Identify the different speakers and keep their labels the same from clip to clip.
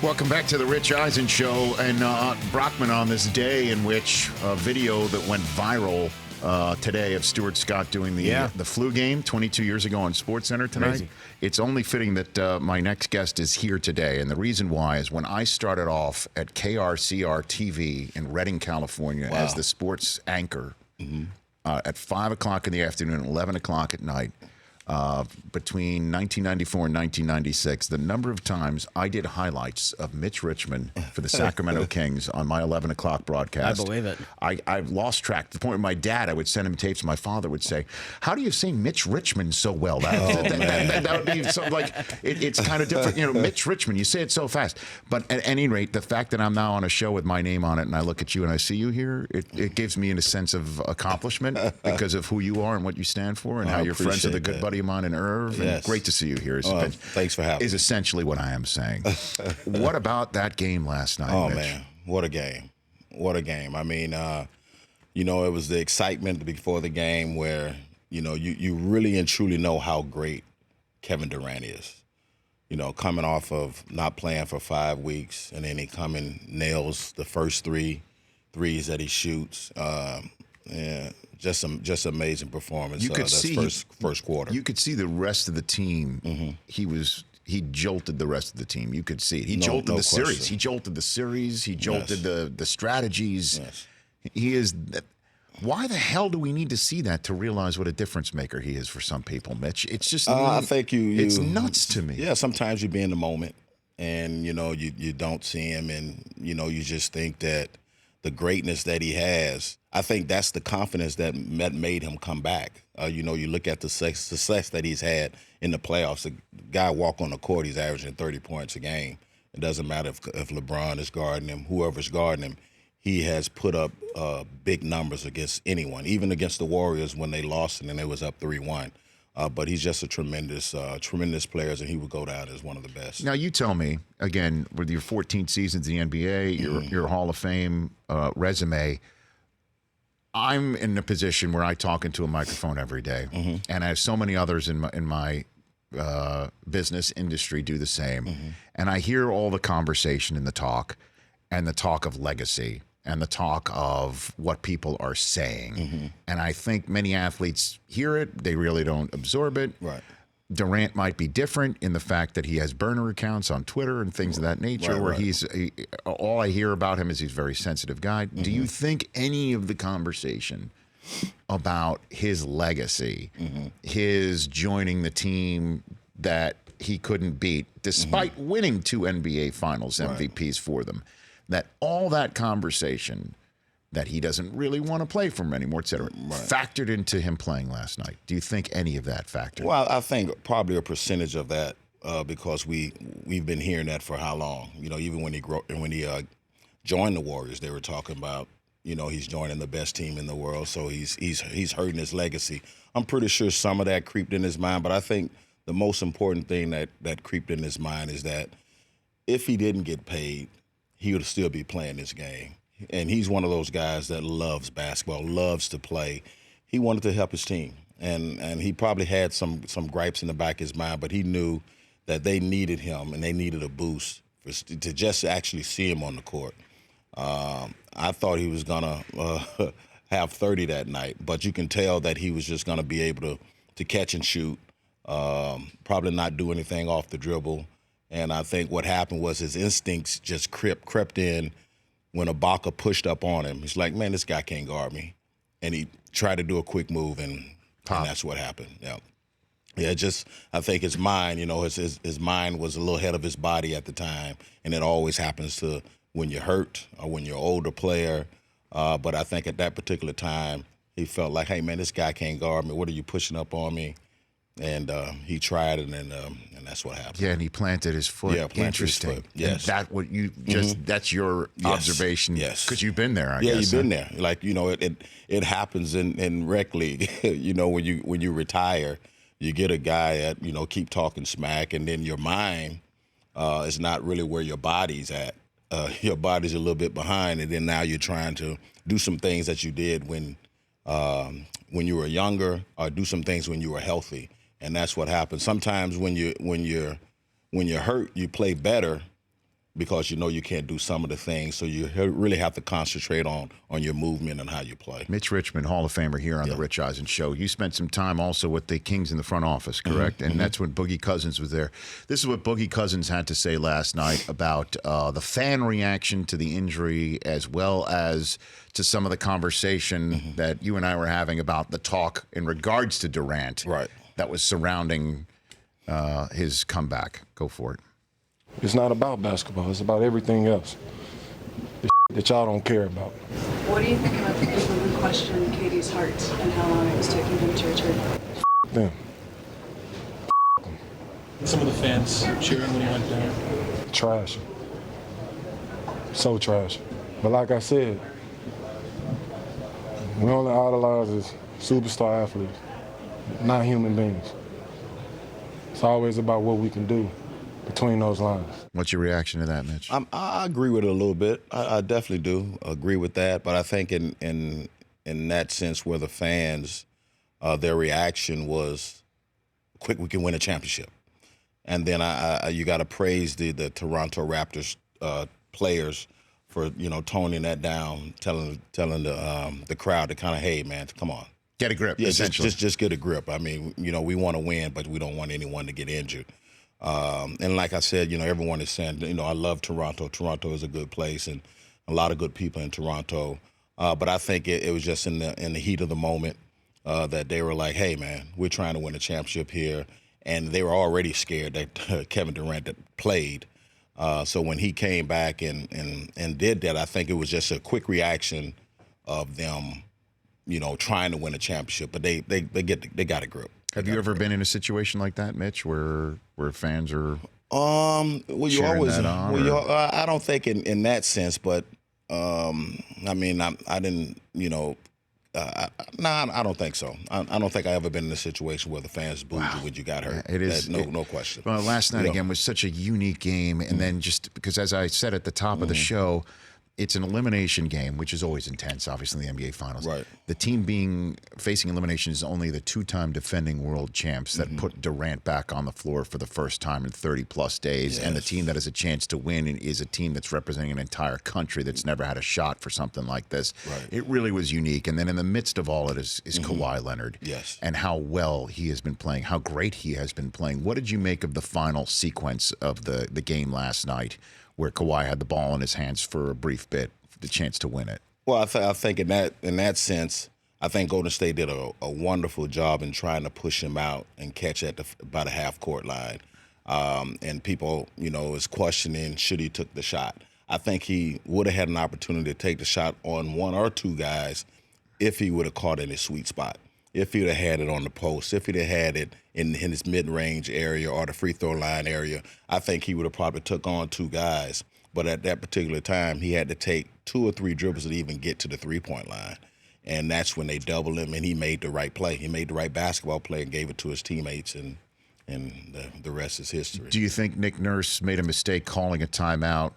Speaker 1: Welcome back to the Rich Eisen Show. And Brockman, on this day in which a video that went viral today of Stuart Scott doing the flu game 22 years ago on SportsCenter tonight.
Speaker 2: Crazy.
Speaker 1: It's only fitting that my next guest is here today. And the reason why is when I started off at KRCR TV in Redding, California as the sports anchor at 5 o'clock in the afternoon, 11 o'clock at night, between 1994 and 1996, the number of times I did highlights of Mitch Richmond for the Sacramento Kings on my 11 o'clock broadcast.
Speaker 2: I believe it.
Speaker 1: I've lost track. To the point where my dad, I would send him tapes. My father would say, "How do you say Mitch Richmond so well?" That would be something like, it's kind of different. You know, Mitch Richmond, you say it so fast. But at any rate, the fact that I'm now on a show with my name on it and I look at you and I see you here, it gives me a sense of accomplishment because of who you are and what you stand for and how you're friends with a good buddy of mine in Irv. And great to see you here.
Speaker 3: Thanks for having me.
Speaker 1: Is essentially what I am saying. What about that game last night,
Speaker 3: Oh,
Speaker 1: Mitch?
Speaker 3: man. What a game. What a game. I mean, you know, it was the excitement before the game where, you know, you really and truly know how great Kevin Durant is. You know, coming off of not playing for 5 weeks, and then he nails the first threes that he shoots. Just amazing performance.
Speaker 1: You could see
Speaker 3: first quarter.
Speaker 1: You could see the rest of the team. He jolted the rest of the team. You could see it. He jolted the series. He jolted the series. He jolted the strategies.
Speaker 3: Yes.
Speaker 1: He is. Why the hell do we need to see that to realize what a difference maker he is for some people, Mitch? It's just.
Speaker 3: I think
Speaker 1: it's nuts to me.
Speaker 3: Yeah, sometimes you be in the moment, and you know you don't see him, and you know you just think that the greatness that he has. I think that's the confidence that made him come back. You know, you look at the success that he's had in the playoffs. The guy walk on the court, he's averaging 30 points a game. It doesn't matter if LeBron is guarding him, whoever's guarding him. He has put up big numbers against anyone, even against the Warriors when they lost and then they was up 3-1. But he's just a tremendous player, and he would go down as one of the best.
Speaker 1: Now, you tell me, again, with your 14 seasons in the NBA, your Hall of Fame resume, I'm in a position where I talk into a microphone every day, and I have so many others in my business industry do the same. And I hear all the conversation and the talk of legacy and the talk of what people are saying. And I think many athletes hear it, they really don't absorb it.
Speaker 3: Right.
Speaker 1: Durant might be different in the fact that he has burner accounts on Twitter and things of that nature, where all I hear about him is he's a very sensitive guy. Do you think any of the conversation about his legacy, his joining the team that he couldn't beat, despite winning 2 NBA Finals MVPs for them, that all that conversation that he doesn't really want to play for him anymore, et cetera, factored into him playing last night? Do you think any of that factored?
Speaker 3: Well, I think probably a percentage of that because we've been hearing that for how long? You know, even when he joined the Warriors, they were talking about, you know, he's joining the best team in the world, so he's hurting his legacy. I'm pretty sure some of that creeped in his mind, but I think the most important thing that creeped in his mind is that if he didn't get paid, he would still be playing this game. And he's one of those guys that loves basketball, loves to play. He wanted to help his team. And he probably had some gripes in the back of his mind, but he knew that they needed him and they needed a boost to just actually see him on the court. I thought he was going to have 30 that night, but you can tell that he was just going to be able to catch and shoot, probably not do anything off the dribble. And I think what happened was his instincts just crept in when Ibaka pushed up on him. He's like, man, this guy can't guard me. And he tried to do a quick move, and that's what happened. Yeah, I think his mind, you know, his mind was a little ahead of his body at the time, and it always happens to when you're hurt or when you're an older player. But I think at that particular time, he felt like, hey, man, this guy can't guard me. What are you pushing up on me? And he tried it, and that's what happened.
Speaker 1: Yeah, and he planted his foot.
Speaker 3: Yeah,
Speaker 1: Interesting.
Speaker 3: His foot. Yes.
Speaker 1: And that's your observation.
Speaker 3: Yes.
Speaker 1: Because you've been there, I guess.
Speaker 3: Yeah, you've been there. Like, you know, it happens in rec league. You know, when you retire, you get a guy that, you know, keep talking smack, and then your mind is not really where your body's at. Your body's a little bit behind, and then now you're trying to do some things that you did when you were younger, or do some things when you were healthy. And that's what happens. Sometimes when you're hurt, you play better because you know you can't do some of the things. So you really have to concentrate on your movement and how you play.
Speaker 1: Mitch Richmond, Hall of Famer here on the Rich Eisen Show. You spent some time also with the Kings in the front office, correct? And that's when Boogie Cousins was there. This is what Boogie Cousins had to say last night about the fan reaction to the injury, as well as to some of the conversation that you and I were having about the talk in regards to Durant that was surrounding his comeback. Go for it.
Speaker 2: It's not about basketball. It's about everything else. The that y'all don't care about.
Speaker 4: What do you think about the people who question KD's heart and how long it was taking him to return?
Speaker 2: Them.
Speaker 5: Some of the fans cheering when he went down.
Speaker 2: Trash. So trash. But like I said, we only idolize as superstar athletes, not human beings. It's always about what we can do between those lines.
Speaker 1: What's your reaction to that, Mitch?
Speaker 3: I agree with it a little bit. I definitely do agree with that. But I think in that sense, where the fans, their reaction was, quick, we can win a championship. And then you got to praise the Toronto Raptors players for toning that down, telling the crowd to kind of, hey man, come on,
Speaker 1: get a grip.
Speaker 3: Yeah,
Speaker 1: essentially.
Speaker 3: just get a grip. I mean, we want to win, but we don't want anyone to get injured. And like I said, everyone is saying, I love Toronto. Toronto is a good place, and a lot of good people in Toronto. But I think it was just in the heat of the moment that they were like, hey man, we're trying to win a championship here. And they were already scared that Kevin Durant had played. So when he came back and did that, I think it was just a quick reaction of them, trying to win a championship. But they got a grip.
Speaker 1: Have you ever been in a situation like that, Mitch, where fans are
Speaker 3: well, you always
Speaker 1: that on,
Speaker 3: I don't think in that sense, but I mean, I didn't, I don't think so. I don't think I ever been in a situation where the fans booed you when you got hurt.
Speaker 1: It is
Speaker 3: no question.
Speaker 1: Well, last night again was such a unique game, and then just because, as I said at the top of the show, it's an elimination game, which is always intense, obviously, in the NBA Finals.
Speaker 3: Right.
Speaker 1: The team facing elimination is only the two-time defending world champs that put Durant back on the floor for the first time in 30-plus days.
Speaker 3: Yes.
Speaker 1: And the team that has a chance to win is a team that's representing an entire country that's never had a shot for something like this.
Speaker 3: Right.
Speaker 1: It really was unique. And then in the midst of all it is Kawhi Leonard.
Speaker 3: Yes.
Speaker 1: And how well he has been playing, how great he has been playing. What did you make of the final sequence of the game last night, where Kawhi had the ball in his hands for a brief bit, the chance to win it?
Speaker 3: Well, I think in that sense, I think Golden State did a wonderful job in trying to push him out and catch at about the half-court line. And people, is questioning, should he took the shot? I think he would have had an opportunity to take the shot on one or two guys if he would have caught it in his sweet spot, if he would have had it on the post, if he'd have had it in his mid-range area or the free throw line area. I think he would have probably took on two guys. But at that particular time, he had to take 2 or 3 dribbles to even get to the three-point line. And that's when they doubled him, and he made the right play. He made the right basketball play and gave it to his teammates, and the rest is history.
Speaker 1: Do you think Nick Nurse made a mistake calling a timeout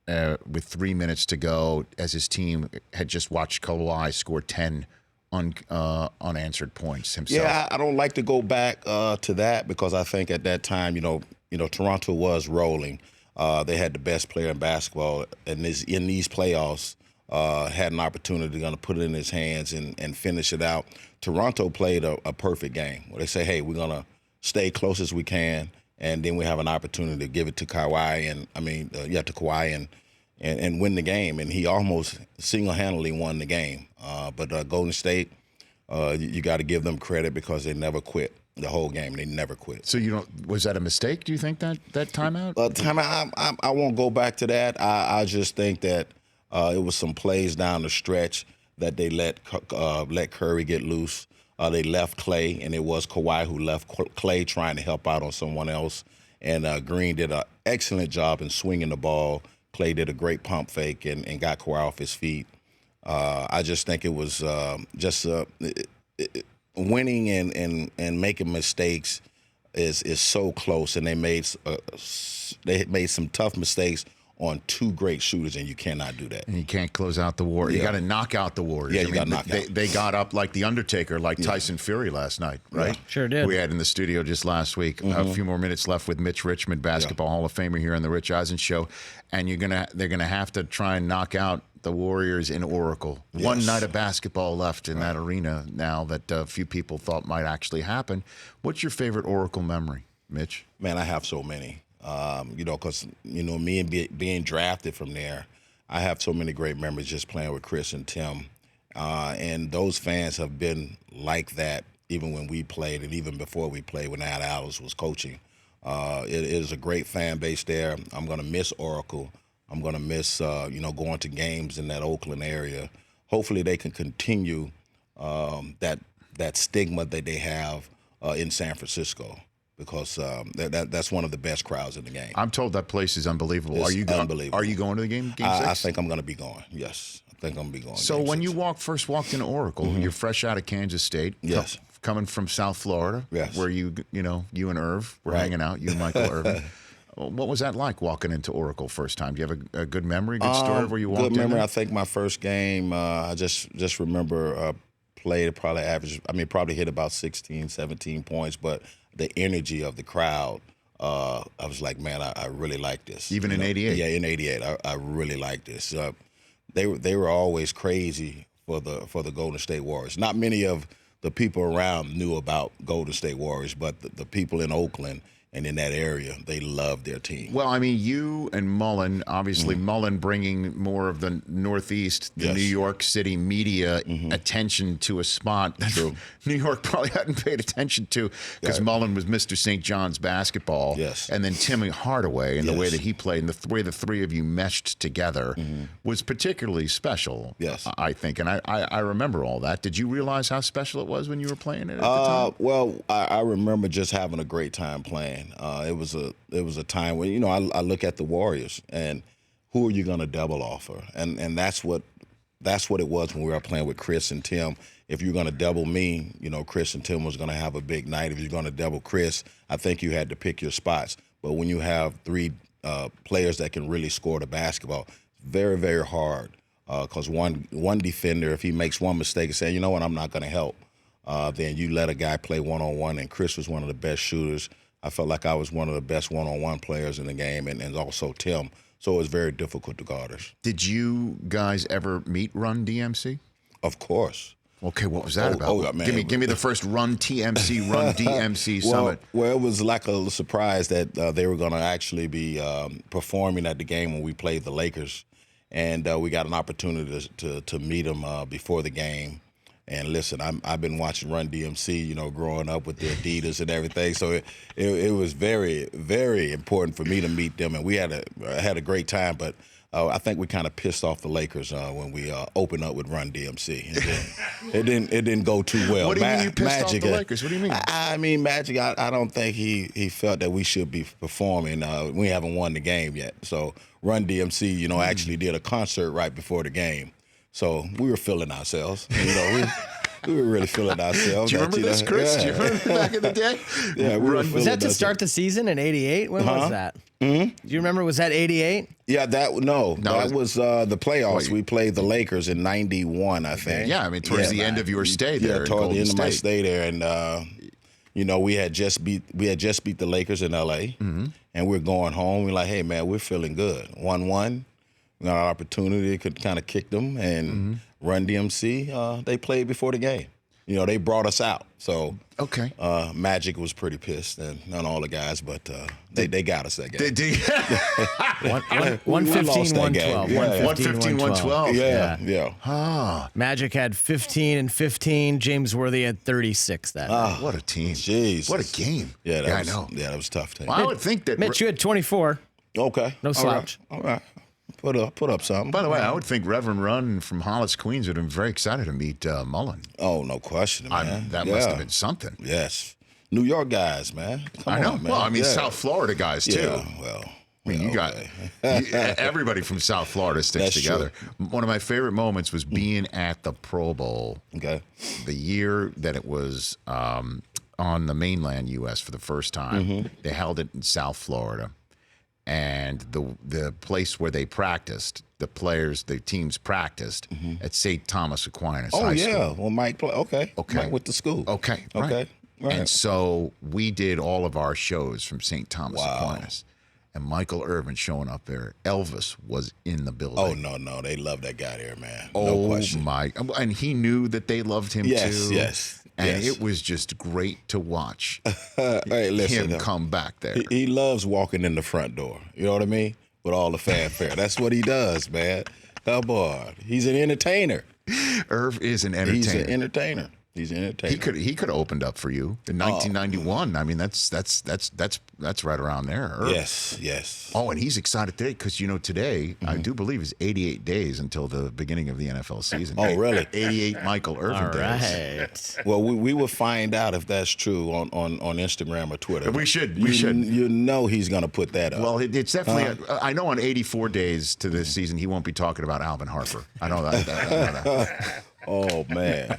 Speaker 1: with 3 minutes to go, as his team had just watched Kawhi score 10 unanswered points himself?
Speaker 3: Yeah, I don't like to go back to that, because I think at that time, Toronto was rolling. They had the best player in basketball, and in these playoffs, had an opportunity to put it in his hands and finish it out. Toronto played a perfect game where they say, hey, we're going to stay close as we can, and then we have an opportunity to give it to Kawhi and win the game. And he almost single-handedly won the game. But Golden State, you got to give them credit, because they never quit. The whole game, they never quit.
Speaker 1: So was that a mistake, do you think, that timeout?
Speaker 3: Timeout, I won't go back to that. I just think that it was some plays down the stretch that they let Curry get loose. They left Clay, and it was Kawhi who left Clay trying to help out on someone else. And Green did an excellent job in swinging the ball. Clay did a great pump fake and got Kawhi off his feet. I just think it was winning and making mistakes is so close, and they made some tough mistakes on two great shooters, and you cannot do that.
Speaker 1: And you can't close out the Warriors. You
Speaker 3: Yeah.
Speaker 1: got to knock out the Warriors.
Speaker 3: Yeah, you gotta knock out.
Speaker 1: They got up like The Undertaker, like Tyson Fury last night, right?
Speaker 3: Yeah.
Speaker 6: Sure did.
Speaker 1: We had in the studio just last week. A few more minutes left with Mitch Richmond, Basketball Hall of Famer here on the Rich Eisen Show. And they're gonna have to try and knock out the Warriors in Oracle.
Speaker 3: Yes.
Speaker 1: One night of basketball left in that arena now that a few people thought might actually happen. What's your favorite Oracle memory, Mitch?
Speaker 3: Man, I have so many. Because, me and being drafted from there, I have so many great memories just playing with Chris and Tim. And those fans have been like that even when we played and even before we played when Ad Alice was coaching. It is a great fan base there. I'm going to miss Oracle. I'm going to miss, going to games in that Oakland area. Hopefully they can continue that stigma that they have in San Francisco. Because that's one of the best crowds in the game.
Speaker 1: I'm told that place is unbelievable.
Speaker 3: It's unbelievable.
Speaker 1: Are you going to the game? Game 6?
Speaker 3: I think I'm going to be going. Yes, I think I'm going to be going.
Speaker 1: So
Speaker 3: game
Speaker 1: when
Speaker 3: 6.
Speaker 1: you first walked into Oracle, you're fresh out of Kansas State.
Speaker 3: Yes.
Speaker 1: Coming from South Florida.
Speaker 3: Yes.
Speaker 1: Where you and Irv were
Speaker 3: Right.
Speaker 1: hanging out. You and Michael Irvin. What was that like walking into Oracle first time? Do you have a good memory, good story of where you walked in?
Speaker 3: Good memory.
Speaker 1: there?
Speaker 3: I think my first game, I just remember played probably hit about 16, 17 points, but the energy of the crowd, I was like, man, I really like this.
Speaker 1: Even in 88?
Speaker 3: Yeah, in 88, I really like this. They were always crazy for the Golden State Warriors. Not many of the people around knew about Golden State Warriors, but the people in Oakland and in that area, they loved their team.
Speaker 1: Well, I mean, you and Mullen, obviously Mullen bringing more of the Northeast, the
Speaker 3: Yes.
Speaker 1: New York City media attention to a spot that
Speaker 3: True.
Speaker 1: New York probably hadn't paid attention to because
Speaker 3: Right.
Speaker 1: Mullen was Mr. St. John's basketball.
Speaker 3: Yes.
Speaker 1: And then Timmy Hardaway and the way
Speaker 3: Yes.
Speaker 1: that he played and the way the three of you meshed together was particularly special,
Speaker 3: Yes.
Speaker 1: I think. And I remember all that. Did you realize how special it was when you were playing it at the time?
Speaker 3: Well, I remember just having a great time playing. It was a time when I look at the Warriors and who are you going to double offer, and that's what it was when we were playing with Chris and Tim. If you're going to double me, Chris and Tim was going to have a big night. If you're going to double Chris, I think you had to pick your spots. But when you have three players that can really score the basketball, very, very hard. Because one defender, if he makes one mistake and say, you know what, I'm not going to help, then you let a guy play one-on-one, and Chris was one of the best shooters. I felt like I was one of the best one-on-one players in the game, and also Tim. So it was very difficult to guard us.
Speaker 1: Did you guys ever meet Run DMC?
Speaker 3: Of course.
Speaker 1: Okay, what was that about?
Speaker 3: oh, man.
Speaker 1: Give me the first Run DMC
Speaker 3: Well,
Speaker 1: summit.
Speaker 3: it was like a little surprise that they were going to actually be performing at the game when we played the Lakers, and we got an opportunity to meet them before the game. And listen, I've been watching Run DMC, growing up with the Adidas and everything. So it was very, very important for me to meet them, and we had a great time. But I think we kind of pissed off the Lakers when we opened up with Run DMC. It didn't go too well.
Speaker 1: What do you mean you pissed off
Speaker 3: Magic,
Speaker 1: the Lakers? What do you mean?
Speaker 3: I mean, Magic, I don't think he felt that we should be performing. We haven't won the game yet. So Run DMC, actually did a concert right before the game. So we were feeling ourselves. We were really feeling ourselves.
Speaker 1: Do you remember this, Chris?
Speaker 3: Yeah.
Speaker 1: Do you remember back in the day?
Speaker 3: Yeah, we were
Speaker 6: Was that to start the season in '88? When was that? Mm-hmm. Do you remember? Was that '88?
Speaker 3: Yeah, that was the playoffs.
Speaker 1: Wait.
Speaker 3: We played the Lakers in '91, I think.
Speaker 1: Yeah, I mean, towards the end of your stay there.
Speaker 3: Yeah,
Speaker 1: in
Speaker 3: toward
Speaker 1: Golden
Speaker 3: the end of my
Speaker 1: State.
Speaker 3: stay there, and we had just beat the Lakers in LA, and we're going home. We're like, hey man, we're feeling good. 1-1. We got an opportunity could kind of kick them, and Run DMC. They played before the game. They brought us out. So
Speaker 1: Okay.
Speaker 3: Magic was pretty pissed, and not all the guys, but they got us that game.
Speaker 1: Did
Speaker 6: 115,
Speaker 3: that game.
Speaker 6: 112.
Speaker 3: Yeah.
Speaker 1: 115, 112.
Speaker 3: Yeah.
Speaker 6: Magic had 15 and 15. James Worthy had 36 that night.
Speaker 1: What a team.
Speaker 3: Jeez.
Speaker 1: What a game.
Speaker 3: Yeah,
Speaker 1: I know.
Speaker 3: Yeah, that was a tough team.
Speaker 1: Well, I would think that.
Speaker 6: Mitch, you had 24.
Speaker 3: Okay.
Speaker 6: No slouch.
Speaker 3: All right. Put up something.
Speaker 1: By the way, I would think Reverend Run from Hollis, Queens would have been very excited to meet Mullen.
Speaker 3: Oh, no question, man.
Speaker 1: That must have been something.
Speaker 3: Yes. New York guys, man. Come
Speaker 1: I know.
Speaker 3: on, man.
Speaker 1: Well, I mean,
Speaker 3: Yeah.
Speaker 1: South Florida guys, too.
Speaker 3: Yeah, well.
Speaker 1: I mean, you got everybody from South Florida sticks
Speaker 3: That's
Speaker 1: together. One of my favorite moments was being at the Pro Bowl
Speaker 3: Okay.
Speaker 1: the year that it was on the mainland U.S. for the first time. They held it in South Florida. And and the place where they practiced, the teams practiced at St. Thomas Aquinas High School.
Speaker 3: Oh, yeah. Well, Mike play. Okay. Mike went to school.
Speaker 1: Okay.
Speaker 3: Okay. Right.
Speaker 1: And so we did all of our shows from St. Thomas Aquinas. And Michael Irvin showing up there. Elvis was in the building.
Speaker 3: Oh, no. They love that guy there, man.
Speaker 1: Oh,
Speaker 3: no question.
Speaker 1: my. And he knew that they loved him, too.
Speaker 3: Yes.
Speaker 1: And it was just great to watch
Speaker 3: hey, listen,
Speaker 1: him come back there.
Speaker 3: He loves walking in the front door. You know what I mean? With all the fanfare. That's what he does, man. Oh, boy. He's an entertainer.
Speaker 1: Irv is an entertainer.
Speaker 3: He's an entertainer. He's an entertainer.
Speaker 1: He could have opened up for you in 1991. I mean, that's right around there. Irv.
Speaker 3: Yes.
Speaker 1: Oh, and he's excited today because today I do believe is 88 days until the beginning of the NFL season.
Speaker 3: Oh, really?
Speaker 1: 88 Michael Irvin days.
Speaker 6: Right.
Speaker 3: Well, we will find out if that's true on Instagram or Twitter.
Speaker 1: We should.
Speaker 3: You know he's going to put that up.
Speaker 1: Well, it's definitely. I know on 84 days to this season, he won't be talking about Alvin Harper. I know that. I know that.
Speaker 3: Oh, man.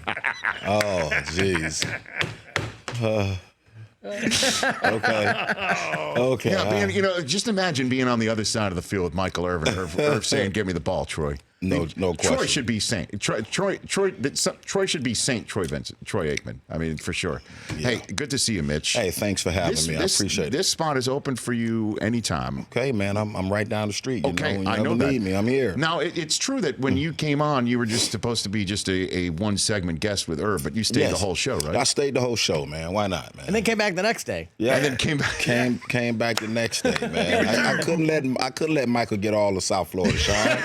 Speaker 3: Oh, jeez. Okay.
Speaker 1: Yeah, just imagine being on the other side of the field with Michael Irvin. Irv saying, "Give me the ball, Troy."
Speaker 3: No question.
Speaker 1: Troy should be Saint. Troy should be Saint Troy Aikman. I mean, for sure. Yeah. Hey, good to see you, Mitch.
Speaker 3: Hey, thanks for having me. I appreciate it.
Speaker 1: This spot is open for you anytime.
Speaker 3: Okay, man. I'm right down the street.
Speaker 1: Okay,
Speaker 3: when
Speaker 1: I
Speaker 3: you
Speaker 1: know
Speaker 3: ever
Speaker 1: that.
Speaker 3: need me, I'm here.
Speaker 1: Now, it's true that when you came on, you were just supposed to be just a one segment guest with Irv, but you stayed the whole show, right?
Speaker 3: I stayed the whole show, man. Why not, man?
Speaker 6: And then came back the next day.
Speaker 3: Yeah,
Speaker 1: and then came back.
Speaker 3: Came back the next day, man. I couldn't let Michael get all of South Florida shine.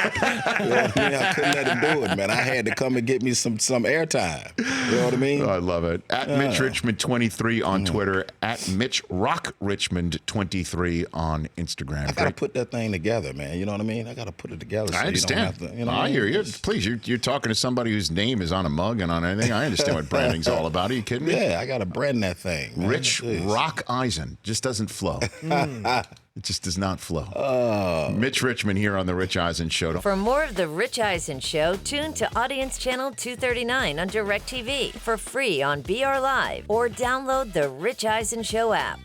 Speaker 3: You know what I mean? I couldn't let him do it, man. I had to come and get me some airtime. You know what I mean?
Speaker 1: Oh, I love it. At Mitch Richmond 23 on Twitter. At Mitch Rock Richmond 23 on Instagram.
Speaker 3: I gotta put that thing together, man. You know what I mean? I gotta put it together. So
Speaker 1: I understand.
Speaker 3: You don't have to,
Speaker 1: I hear you. Please, you're talking to somebody whose name is on a mug and on anything. I understand what branding's all about. Are you kidding me?
Speaker 3: Yeah, I gotta brand that thing, man.
Speaker 1: Rich Rock Eisen just doesn't flow. It just does not flow. Mitch Richmond here on The Rich Eisen Show.
Speaker 7: For more of The Rich Eisen Show, tune to Audience Channel 239 on DirecTV for free on BR Live or download the Rich Eisen Show app.